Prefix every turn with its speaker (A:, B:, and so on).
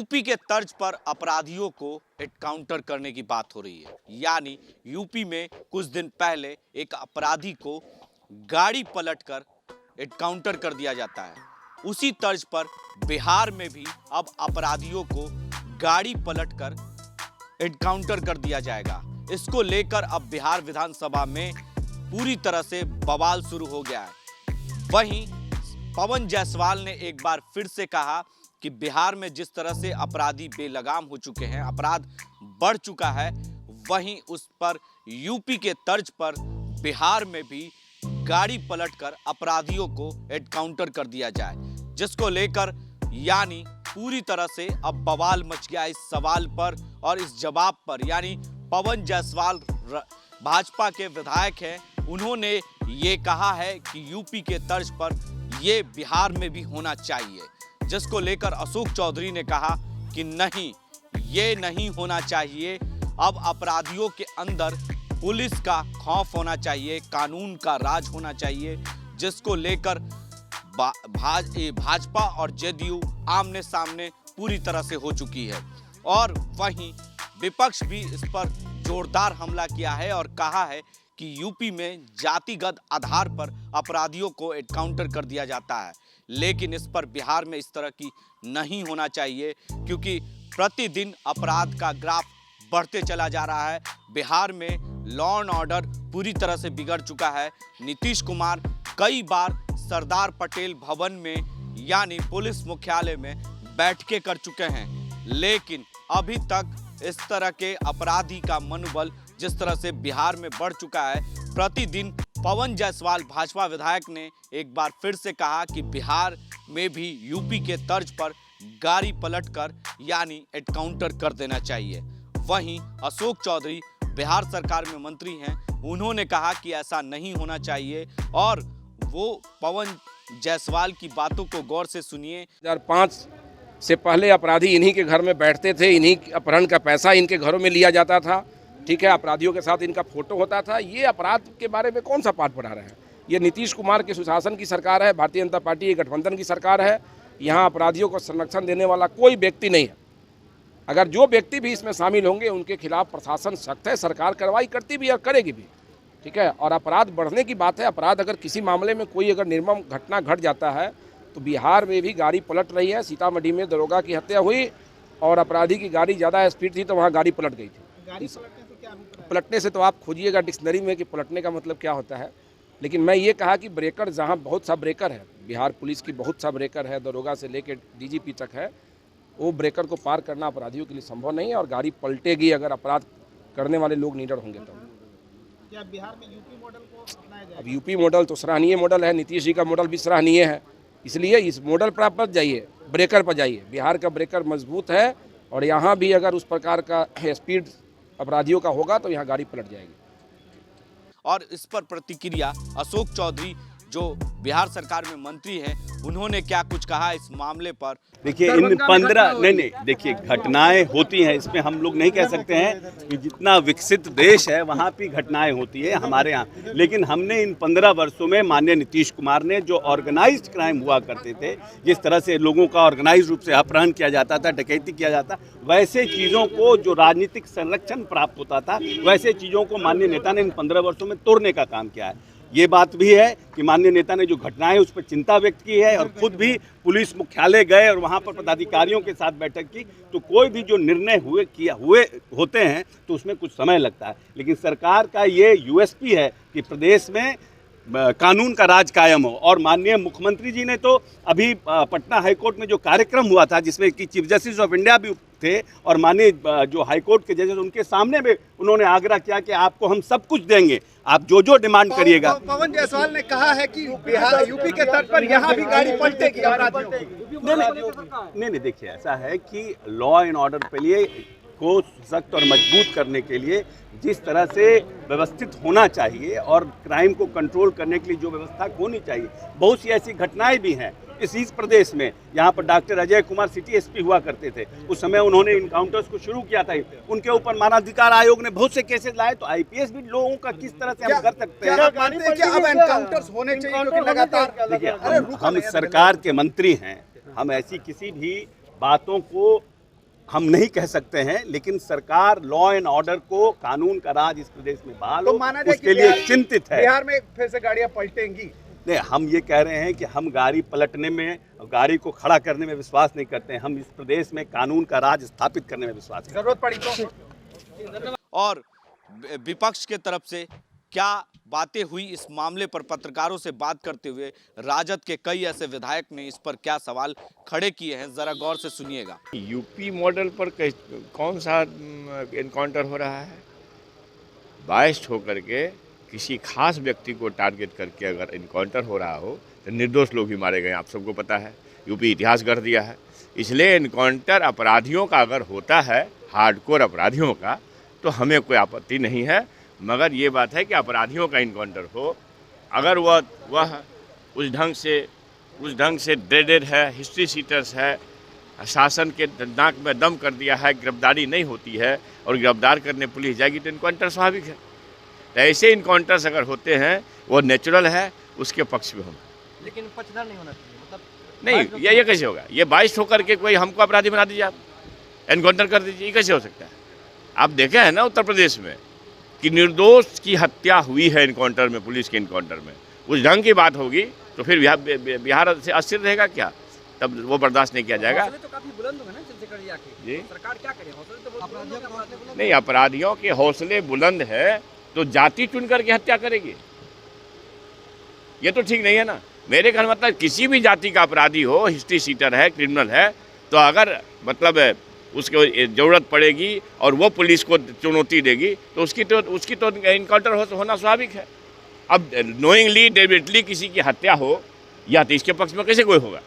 A: UP के तर्ज पर अपराधियों को एनकाउंटर करने की बात हो रही है। यानी यूपी में कुछ दिन पहले एक अपराधी को गाड़ी पलटकर एनकाउंटर कर दिया जाता है। उसी तर्ज पर बिहार में भी अब अपराधियों को गाड़ी पलटकर एनकाउंटर कर दिया जाएगा। इसको लेकर अब बिहार विधानसभा में पूरी तरह से बवाल शुरू हो गया है। वहीं पवन जायसवाल ने एक बार फिर से कहा कि बिहार में जिस तरह से अपराधी बेलगाम हो चुके हैं, अपराध बढ़ चुका है, वहीं उस पर यूपी के तर्ज पर बिहार में भी गाड़ी पलटकर अपराधियों को एनकाउंटर कर दिया जाए, जिसको लेकर यानी पूरी तरह से अब बवाल मच गया इस सवाल पर और इस जवाब पर। यानी पवन जायसवाल भाजपा के विधायक हैं, उन्होंने ये कहा है कि यूपी के तर्ज पर ये बिहार में भी होना चाहिए, जिसको लेकर अशोक चौधरी ने कहा कि नहीं, ये नहीं होना चाहिए। अब अपराधियों के अंदर पुलिस का खौफ होना चाहिए, कानून का राज होना चाहिए, जिसको लेकर भाजपा और जेडीयू आमने सामने पूरी तरह से हो चुकी है। और वहीं विपक्ष भी इस पर जोरदार हमला किया है और कहा है कि यूपी में जातिगत आधार पर अपराधियों को एनकाउंटर कर दिया जाता है, लेकिन इस पर बिहार में इस तरह की नहीं होना चाहिए, क्योंकि प्रतिदिन अपराध का ग्राफ बढ़ते चला जा रहा है। बिहार में लॉ एंड ऑर्डर पूरी तरह से बिगड़ चुका है। नीतीश कुमार कई बार सरदार पटेल भवन में यानी पुलिस मुख्यालय में बैठकें कर चुके हैं, लेकिन अभी तक इस तरह के अपराधी का मनोबल जिस तरह से बिहार में बढ़ चुका है, प्रतिदिन पवन जायसवाल भाजपा विधायक ने एक बार फिर से कहा कि बिहार में भी यूपी के तर्ज पर गाड़ी पलटकर यानी एनकाउंटर कर देना चाहिए। वहीं अशोक चौधरी बिहार सरकार में मंत्री हैं, उन्होंने कहा कि ऐसा नहीं होना चाहिए और वो पवन जायसवाल की बातों को गौर से सुनिए।
B: 2005 से पहले अपराधी इन्हीं के घर में बैठते थे, इन्हीं अपहरण का पैसा इनके घरों में लिया जाता था, ठीक है, अपराधियों के साथ इनका फोटो होता था। ये अपराध के बारे में कौन सा पाठ पढ़ा रहे हैं? ये नीतीश कुमार के सुशासन की सरकार है, भारतीय जनता पार्टी गठबंधन की सरकार है। यहाँ अपराधियों को संरक्षण देने वाला कोई व्यक्ति नहीं है। अगर जो व्यक्ति भी इसमें शामिल होंगे उनके खिलाफ प्रशासन सख्त है, सरकार कार्रवाई करती भी और करेगी भी, ठीक है। और अपराध बढ़ने की बात है, अपराध अगर किसी मामले में कोई अगर निर्मम घटना घट जाता है तो बिहार में भी गाड़ी पलट रही है। सीतामढ़ी में दरोगा की हत्या हुई और अपराधी की गाड़ी ज़्यादा स्पीड थी तो वहाँ गाड़ी पलट गई थी। पलटने से तो आप खोजिएगा डिक्शनरी में कि पलटने का मतलब क्या होता है। लेकिन मैं ये कहा कि ब्रेकर, जहाँ बहुत सा ब्रेकर है, बिहार पुलिस की बहुत सा ब्रेकर है, दरोगा से लेकर डीजीपी तक है, वो ब्रेकर को पार करना अपराधियों के लिए संभव नहीं है और गाड़ी पलटेगी अगर अपराध करने वाले लोग निडर होंगे तो।
C: क्या बिहार में यूपी मॉडल को अपनाया जाएगा?
B: अब यूपी मॉडल तो सराहनीय मॉडल है, नीतीश जी का मॉडल भी सराहनीय है, इसलिए इस मॉडल पर आप जाइए, ब्रेकर पर जाइए। बिहार का ब्रेकर मजबूत है और यहाँ भी अगर उस प्रकार का स्पीड अपराधियों का होगा तो यहाँ गाड़ी पलट जाएगी।
A: और इस पर प्रतिक्रिया अशोक चौधरी जो बिहार सरकार में मंत्री हैं, उन्होंने क्या कुछ कहा इस मामले पर।
D: देखिए, इन 15 नहीं, देखिए घटनाएं होती हैं, इसमें हम लोग नहीं कह सकते हैं कि जितना विकसित देश है वहाँ भी घटनाएं होती है हमारे यहाँ, लेकिन हमने इन 15 वर्षों में माननीय नीतीश कुमार ने जो ऑर्गेनाइज्ड क्राइम हुआ करते थे, जिस तरह से लोगों का ऑर्गेनाइज रूप से अपहरण किया जाता था, डकैती किया जाता, वैसे चीज़ों को जो राजनीतिक संरक्षण प्राप्त होता था, वैसे चीज़ों को माननीय नेता ने इन 15 वर्षों में तोड़ने का काम किया है। ये बात भी है कि माननीय नेता ने जो घटनाएं उस पर चिंता व्यक्त की है और खुद भी पुलिस मुख्यालय गए और वहां पर पदाधिकारियों के साथ बैठक की, तो कोई भी जो निर्णय हुए होते हैं तो उसमें कुछ समय लगता है, लेकिन सरकार का ये यूएसपी है कि प्रदेश में कानून का राज कायम हो। और माननीय मुख्यमंत्री जी ने तो अभी पटना हाईकोर्ट में जो कार्यक्रम हुआ था, जिसमें कि चीफ जस्टिस ऑफ इंडिया भी थे और माननीय जो हाईकोर्ट के जजेस, उनके सामने में उन्होंने आग्रह किया कि आपको हम सब कुछ देंगे, आप जो जो डिमांड करिएगा।
C: पवन जायसवाल ने कहा है कि बिहार यूपी के तट पर यहाँ भी गाड़ी पलटेगी अपराधियों।
D: नहीं, देखिए ऐसा है कि लॉ एंड ऑर्डर के लिए को सख्त और मजबूत करने के लिए जिस तरह से व्यवस्थित होना चाहिए और क्राइम को कंट्रोल करने के लिए जो व्यवस्था होनी चाहिए, बहुत सी ऐसी घटनाएं भी हैं इस प्रदेश में। यहाँ पर doctor Ajay Kumar city SP हुआ करते थे, उस समय उन्होंने इनकाउंटर्स को शुरू किया था, उनके ऊपर मानवाधिकार आयोग ने बहुत से केसेस लाए, तो आईपीएस भी लोगों का किस तरह से हम कर सकते हैं।
C: अब एनकाउंटर्स होने चाहिए क्योंकि लगातार
D: देखिए, हम सरकार के मंत्री हैं, हम ऐसी किसी भी बातों को हम नहीं कह सकते हैं, लेकिन सरकार लॉ एंड ऑर्डर को, कानून का राज इस प्रदेश में बहाल हो,
C: तो माना जाए
D: उसके
C: कि
D: लिए चिंतित है।
C: बिहार में फिर से गाड़ियां पलटेंगी?
D: नहीं, हम ये कह रहे हैं कि हम गाड़ी पलटने में, गाड़ी को खड़ा करने में विश्वास नहीं करते हैं। हम इस प्रदेश में कानून का राज स्थापित करने में विश्वास करते हैं।
C: जरूरत पड़ी तो।
A: और विपक्ष के तरफ से क्या बातें हुई इस मामले पर पत्रकारों से बात करते हुए राजद के कई ऐसे विधायक ने इस पर क्या सवाल खड़े किए हैं, जरा गौर से सुनिएगा।
E: यूपी मॉडल पर कौन सा एनकाउंटर हो रहा है? बाइस्ड होकर के किसी खास व्यक्ति को टारगेट करके अगर एनकाउंटर हो रहा हो तो निर्दोष लोग भी मारे गए, आप सबको पता है। यूपी इतिहास गढ़ दिया है। इसलिए एनकाउंटर अपराधियों का अगर होता है, हार्डकोर अपराधियों का, तो हमें कोई आपत्ति नहीं है। मगर ये बात है कि अपराधियों का इनकाउंटर हो, अगर वह उस ढंग से ड्रेडेड है, हिस्ट्री सीटर्स है, शासन के नाक में दम कर दिया है, गिरफ्तारी नहीं होती है और गिरफ्तार करने पुलिस जाएगी तो इनकाउंटर स्वाभाविक है। तो ऐसे इनकाउंटर्स अगर होते हैं वो नेचुरल है, उसके पक्ष में हम।
F: लेकिन पक्षधर नहीं होना चाहिए, मतलब
E: नहीं, ये कैसे होगा? ये बाइस्ड होकर के कोई हमको अपराधी बना दीजिए, आप एनकाउंटर कर दीजिए, ये कैसे हो सकता है? आप देखे हैं ना उत्तर प्रदेश में कि निर्दोष की हत्या हुई है एनकाउंटर में, पुलिस के एनकाउंटर में। उस ढंग की बात होगी तो फिर बिहार से अस्थिर रहेगा क्या? तब वो बर्दाश्त नहीं किया जाएगा।
F: हौसले तो काफी बुलंद होंगे ना चंद्रशेखर जी
E: जी?
F: सरकार क्या करे? हौसले तो बहुत बुलंद होंगे।
E: नहीं, अपराधियों के हौसले बुलंद है तो जाति चुन करके हत्या करेगी, ये तो ठीक नहीं है ना। मेरे कहने मतलब किसी भी जाति का अपराधी हो, हिस्ट्री सीटर है, क्रिमिनल है, तो अगर मतलब उसको ज़रूरत पड़ेगी और वो पुलिस को चुनौती देगी तो उसकी तो इनकाउंटर होना स्वाभाविक है। अब नोइंगली डेलिबरेटली किसी की हत्या हो या तो इसके पक्ष में कैसे कोई होगा?